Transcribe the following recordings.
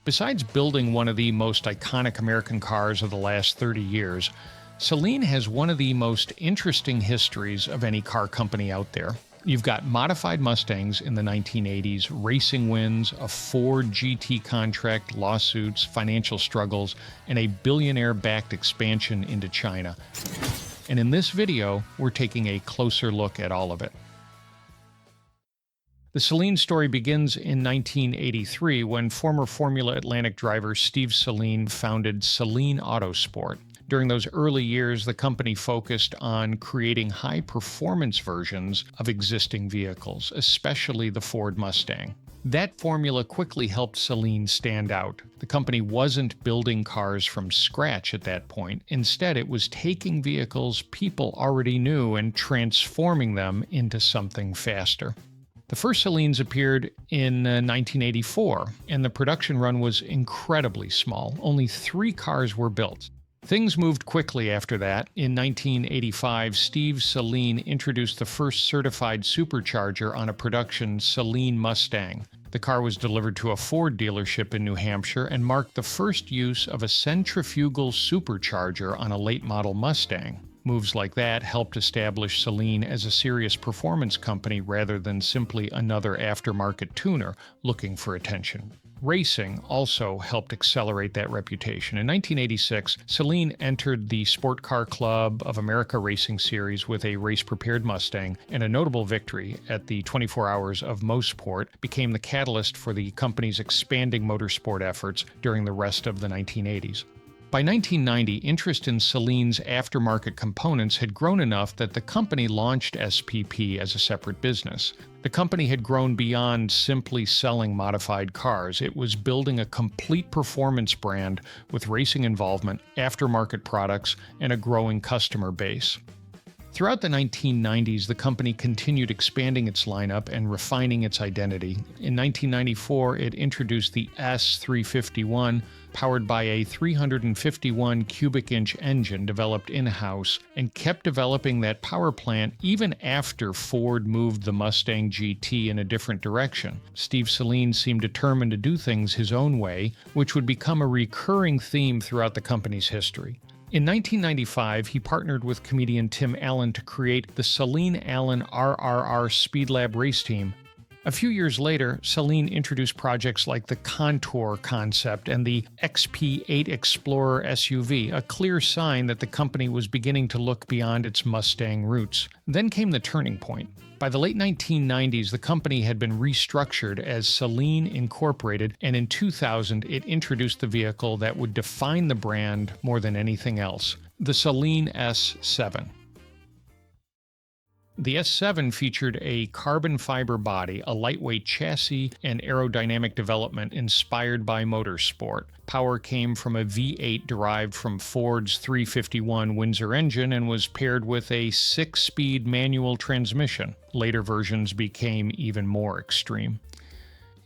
Besides building one of the most iconic American cars of the last 30 years, Saleen has one of the most interesting histories of any car company out there. You've got modified Mustangs in the 1980s, racing wins, a Ford GT contract, lawsuits, financial struggles, and a billionaire-backed expansion into China. And in this video, we're taking a closer look at all of it. The Saleen story begins in 1983 when former Formula Atlantic driver Steve Saleen founded Saleen Autosport. During those early years, the company focused on creating high-performance versions of existing vehicles, especially the Ford Mustang. That formula quickly helped Saleen stand out. The company wasn't building cars from scratch at that point. Instead, it was taking vehicles people already knew and transforming them into something faster. The first Saleens appeared in 1984, and the production run was incredibly small. Only 3 cars were built. Things moved quickly after that. In 1985, Steve Saleen introduced the first certified supercharger on a production Saleen Mustang. The car was delivered to a Ford dealership in New Hampshire and marked the first use of a centrifugal supercharger on a late-model Mustang. Moves like that helped establish Saleen as a serious performance company rather than simply another aftermarket tuner looking for attention. Racing also helped accelerate that reputation. In 1986, Saleen entered the Sport Car Club of America Racing Series with a race-prepared Mustang, and a notable victory at the 24 Hours of Mosport became the catalyst for the company's expanding motorsport efforts during the rest of the 1980s. By 1990, interest in Saleen's aftermarket components had grown enough that the company launched SPP as a separate business. The company had grown beyond simply selling modified cars. It was building a complete performance brand with racing involvement, aftermarket products, and a growing customer base. Throughout the 1990s, the company continued expanding its lineup and refining its identity. In 1994, it introduced the S351, powered by a 351 cubic inch engine developed in-house, and kept developing that power plant even after Ford moved the Mustang GT in a different direction. Steve Saleen seemed determined to do things his own way, which would become a recurring theme throughout the company's history. In 1995, he partnered with comedian Tim Allen to create the Saleen Allen RRR Speed Lab race team. A few years later, Saleen introduced projects like the Contour concept and the XP8 Explorer SUV, a clear sign that the company was beginning to look beyond its Mustang roots. Then came the turning point. By the late 1990s, the company had been restructured as Saleen Incorporated, and in 2000, it introduced the vehicle that would define the brand more than anything else, the Saleen S7. The S7 featured a carbon fiber body, a lightweight chassis, and aerodynamic development inspired by motorsport. Power came from a V8 derived from Ford's 351 Windsor engine and was paired with a 6-speed manual transmission. Later versions became even more extreme.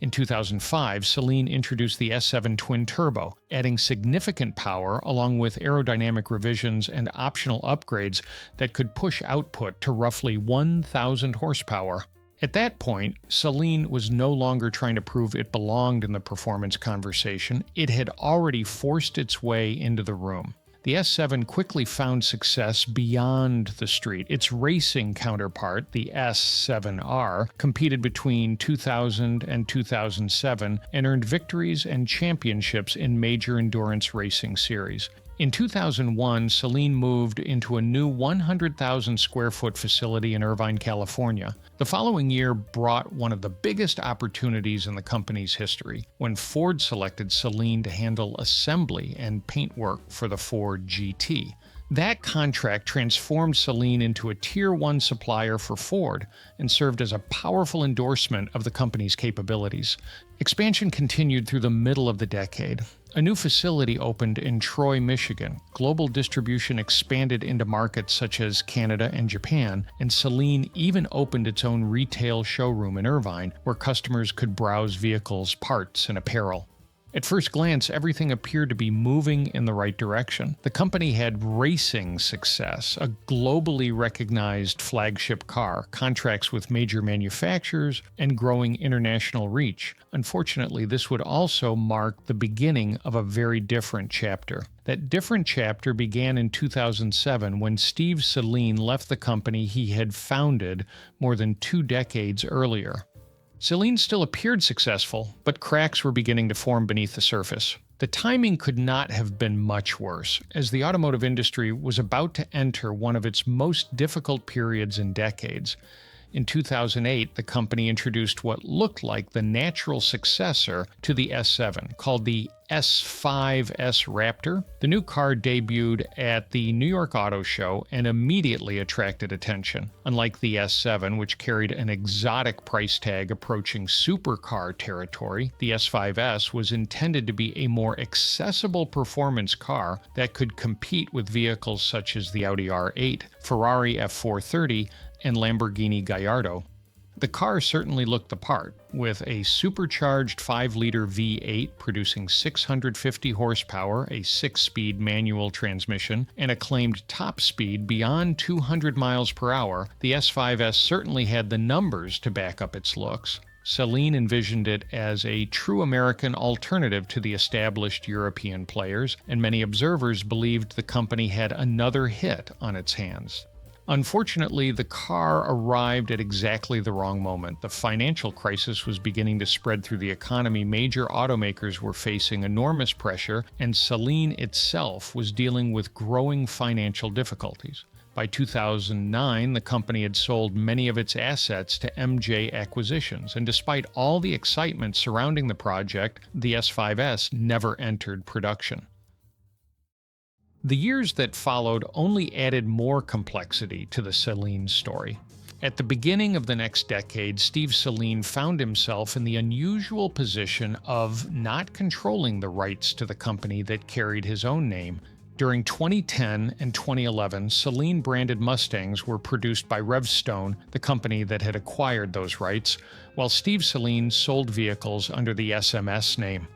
In 2005, Saleen introduced the S7 Twin Turbo, adding significant power along with aerodynamic revisions and optional upgrades that could push output to roughly 1,000 horsepower. At that point, Saleen was no longer trying to prove it belonged in the performance conversation. It had already forced its way into the room. The S7 quickly found success beyond the street. Its racing counterpart, the S7R, competed between 2000 and 2007 and earned victories and championships in major endurance racing series. In 2001, Saleen moved into a new 100,000 square foot facility in Irvine, California. The following year brought one of the biggest opportunities in the company's history when Ford selected Saleen to handle assembly and paint work for the Ford GT. That contract transformed Saleen into a Tier 1 supplier for Ford and served as a powerful endorsement of the company's capabilities. Expansion continued through the middle of the decade. A new facility opened in Troy, Michigan. Global distribution expanded into markets such as Canada and Japan, and Saleen even opened its own retail showroom in Irvine, where customers could browse vehicles, parts, and apparel. At first glance, everything appeared to be moving in the right direction. The company had racing success, a globally recognized flagship car, contracts with major manufacturers, and growing international reach. Unfortunately, this would also mark the beginning of a very different chapter. That different chapter began in 2007 when Steve Saleen left the company he had founded more than 2 decades earlier. Saleen still appeared successful, but cracks were beginning to form beneath the surface. The timing could not have been much worse, as the automotive industry was about to enter one of its most difficult periods in decades. In 2008, the company introduced what looked like the natural successor to the S7, called the S5S Raptor. The new car debuted at the New York Auto Show and immediately attracted attention. Unlike the S7, which carried an exotic price tag approaching supercar territory, the S5S was intended to be a more accessible performance car that could compete with vehicles such as the Audi R8, Ferrari F430, and Lamborghini Gallardo. The car certainly looked the part, with a supercharged 5-liter V8 producing 650 horsepower, a 6-speed manual transmission, and a claimed top speed beyond 200 miles per hour. The S5S certainly had the numbers to back up its looks. Saleen envisioned it as a true American alternative to the established European players, and many observers believed the company had another hit on its hands. Unfortunately, the car arrived at exactly the wrong moment. The financial crisis was beginning to spread through the economy. Major automakers were facing enormous pressure, and Saleen itself was dealing with growing financial difficulties. By 2009, the company had sold many of its assets to MJ Acquisitions, and despite all the excitement surrounding the project, the S5S never entered production. The years that followed only added more complexity to the Saleen story. At the beginning of the next decade, Steve Saleen found himself in the unusual position of not controlling the rights to the company that carried his own name. During 2010 and 2011, Saleen-branded Mustangs were produced by Revstone, the company that had acquired those rights, while Steve Saleen sold vehicles under the SMS name.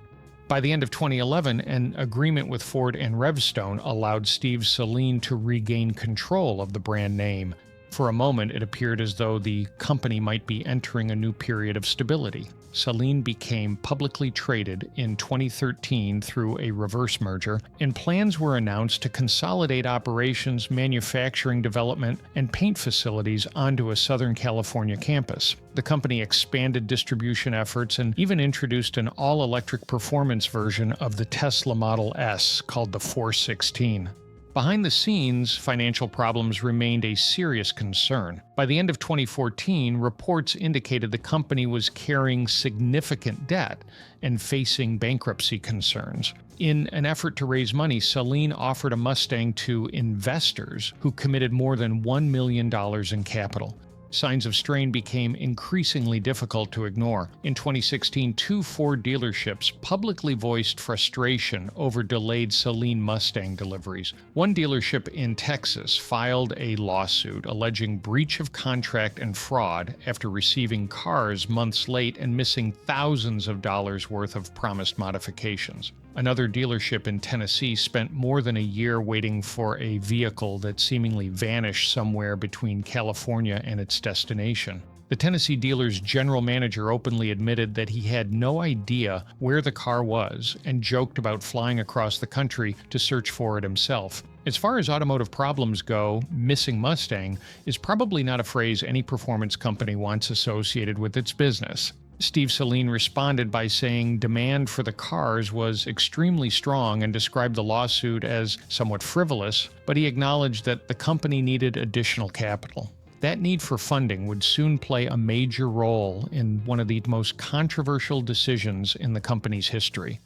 By the end of 2011, an agreement with Ford and Revstone allowed Steve Saleen to regain control of the brand name. For a moment, it appeared as though the company might be entering a new period of stability. Saleen became publicly traded in 2013 through a reverse merger, and plans were announced to consolidate operations, manufacturing, development, and paint facilities onto a Southern California campus. The company expanded distribution efforts and even introduced an all-electric performance version of the Tesla Model S called the 416. Behind the scenes, financial problems remained a serious concern. By the end of 2014, reports indicated the company was carrying significant debt and facing bankruptcy concerns. In an effort to raise money, Saleen offered a Mustang to investors who committed more than $1 million in capital. Signs of strain became increasingly difficult to ignore. In 2016, 2 Ford dealerships publicly voiced frustration over delayed Saleen Mustang deliveries. One dealership in Texas filed a lawsuit alleging breach of contract and fraud after receiving cars months late and missing thousands of dollars worth of promised modifications. Another dealership in Tennessee spent more than a year waiting for a vehicle that seemingly vanished somewhere between California and its destination. The Tennessee dealer's general manager openly admitted that he had no idea where the car was and joked about flying across the country to search for it himself. As far as automotive problems go, missing Mustang is probably not a phrase any performance company wants associated with its business. Steve Saleen responded by saying demand for the cars was extremely strong and described the lawsuit as somewhat frivolous, but he acknowledged that the company needed additional capital. That need for funding would soon play a major role in one of the most controversial decisions in the company's history.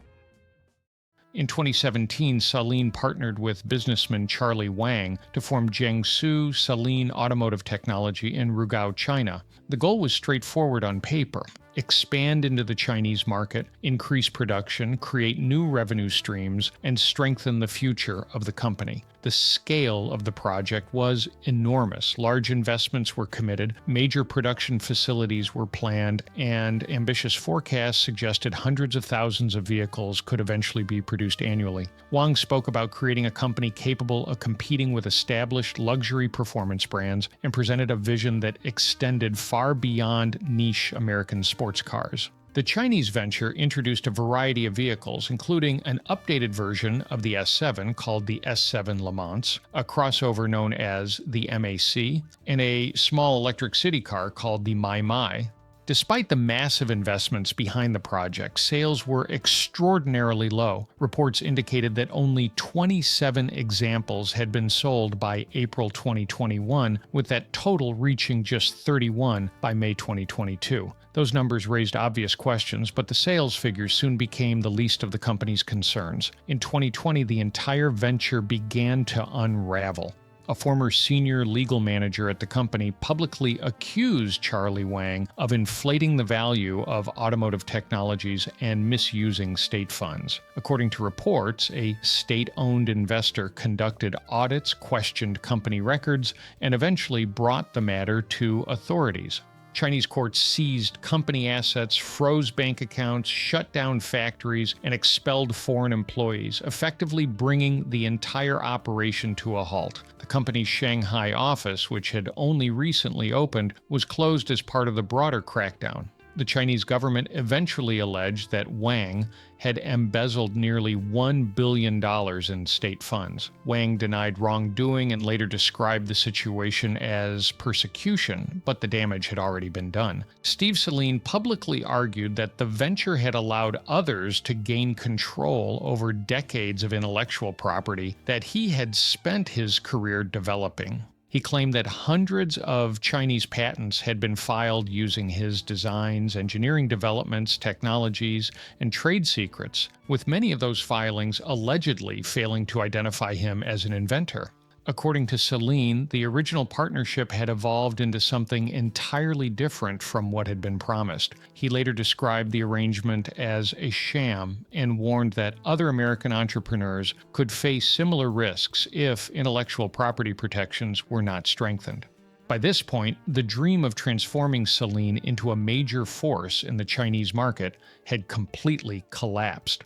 In 2017, Saleen partnered with businessman Charlie Wang to form Jiangsu Saleen Automotive Technology in Rugao, China. The goal was straightforward on paper: expand into the Chinese market, increase production, create new revenue streams, and strengthen the future of the company. The scale of the project was enormous. Large investments were committed, major production facilities were planned, and ambitious forecasts suggested hundreds of thousands of vehicles could eventually be produced annually. Wang spoke about creating a company capable of competing with established luxury performance brands and presented a vision that extended far beyond niche American sports cars. The Chinese venture introduced a variety of vehicles, including an updated version of the S7 called the S7 Le Mans, a crossover known as the MAC, and a small electric city car called the Mai. Despite the massive investments behind the project, sales were extraordinarily low. Reports indicated that only 27 examples had been sold by April 2021, with that total reaching just 31 by May 2022. Those numbers raised obvious questions, but the sales figures soon became the least of the company's concerns. In 2020, the entire venture began to unravel. A former senior legal manager at the company publicly accused Charlie Wang of inflating the value of automotive technologies and misusing state funds. According to reports, a state-owned investor conducted audits, questioned company records, and eventually brought the matter to authorities. Chinese courts seized company assets, froze bank accounts, shut down factories, and expelled foreign employees, effectively bringing the entire operation to a halt. The company's Shanghai office, which had only recently opened, was closed as part of the broader crackdown. The Chinese government eventually alleged that Wang had embezzled nearly $1 billion in state funds. Wang denied wrongdoing and later described the situation as persecution, but the damage had already been done. Steve Saleen publicly argued that the venture had allowed others to gain control over decades of intellectual property that he had spent his career developing. He claimed that hundreds of Chinese patents had been filed using his designs, engineering developments, technologies, and trade secrets, with many of those filings allegedly failing to identify him as an inventor. According to Saleen, the original partnership had evolved into something entirely different from what had been promised. He later described the arrangement as a sham and warned that other American entrepreneurs could face similar risks if intellectual property protections were not strengthened. By this point, the dream of transforming Saleen into a major force in the Chinese market had completely collapsed.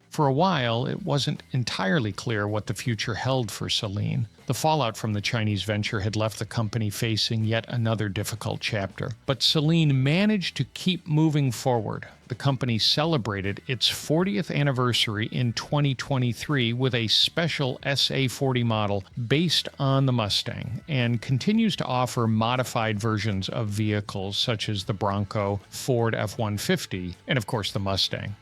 For a while, it wasn't entirely clear what the future held for Saleen. The fallout from the Chinese venture had left the company facing yet another difficult chapter. But Saleen managed to keep moving forward. The company celebrated its 40th anniversary in 2023 with a special SA40 model based on the Mustang, and continues to offer modified versions of vehicles such as the Bronco, Ford F-150, and of course the Mustang.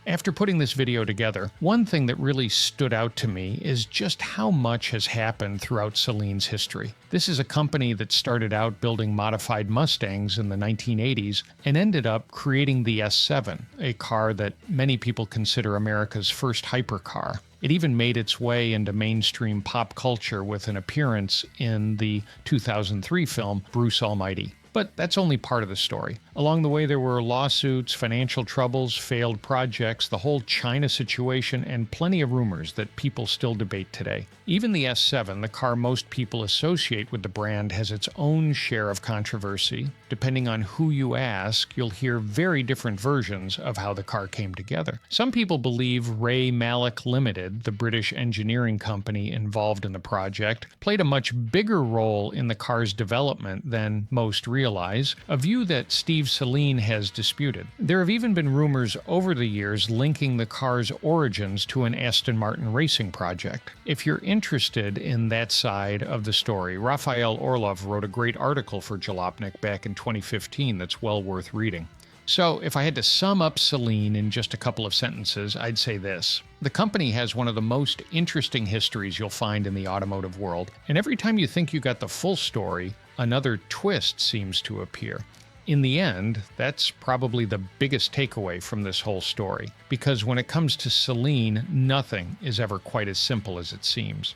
After putting this video together, one thing that really stood out to me is just how much has happened throughout Saleen's history. This is a company that started out building modified Mustangs in the 1980s and ended up creating the S7, a car that many people consider America's first hypercar. It even made its way into mainstream pop culture with an appearance in the 2003 film Bruce Almighty. But that's only part of the story. Along the way, there were lawsuits, financial troubles, failed projects, the whole China situation, and plenty of rumors that people still debate today. Even the S7, the car most people associate with the brand, has its own share of controversy. Depending on who you ask, you'll hear very different versions of how the car came together. Some people believe Ray Mallock Limited, the British engineering company involved in the project, played a much bigger role in the car's development than most realize, a view that Steve Saleen has disputed. There have even been rumors over the years linking the car's origins to an Aston Martin racing project. If you're interested in that side of the story, Raphael Orlov wrote a great article for Jalopnik back in 2015 that's well worth reading. So, if I had to sum up Saleen in just a couple of sentences, I'd say this. The company has one of the most interesting histories you'll find in the automotive world, and every time you think you got the full story, another twist seems to appear. In the end, that's probably the biggest takeaway from this whole story, because when it comes to Saleen, nothing is ever quite as simple as it seems.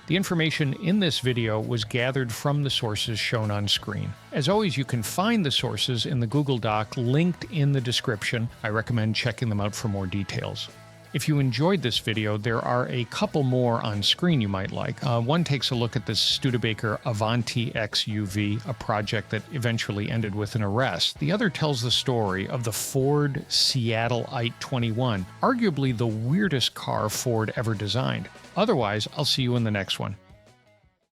The information in this video was gathered from the sources shown on screen. As always, you can find the sources in the Google Doc linked in the description. I recommend checking them out for more details. If you enjoyed this video, there are a couple more on screen you might like. One takes a look at this Studebaker Avanti XUV, a project that eventually ended with an arrest. The other tells the story of the Ford Seattleite 21, arguably the weirdest car Ford ever designed. Otherwise, I'll see you in the next one.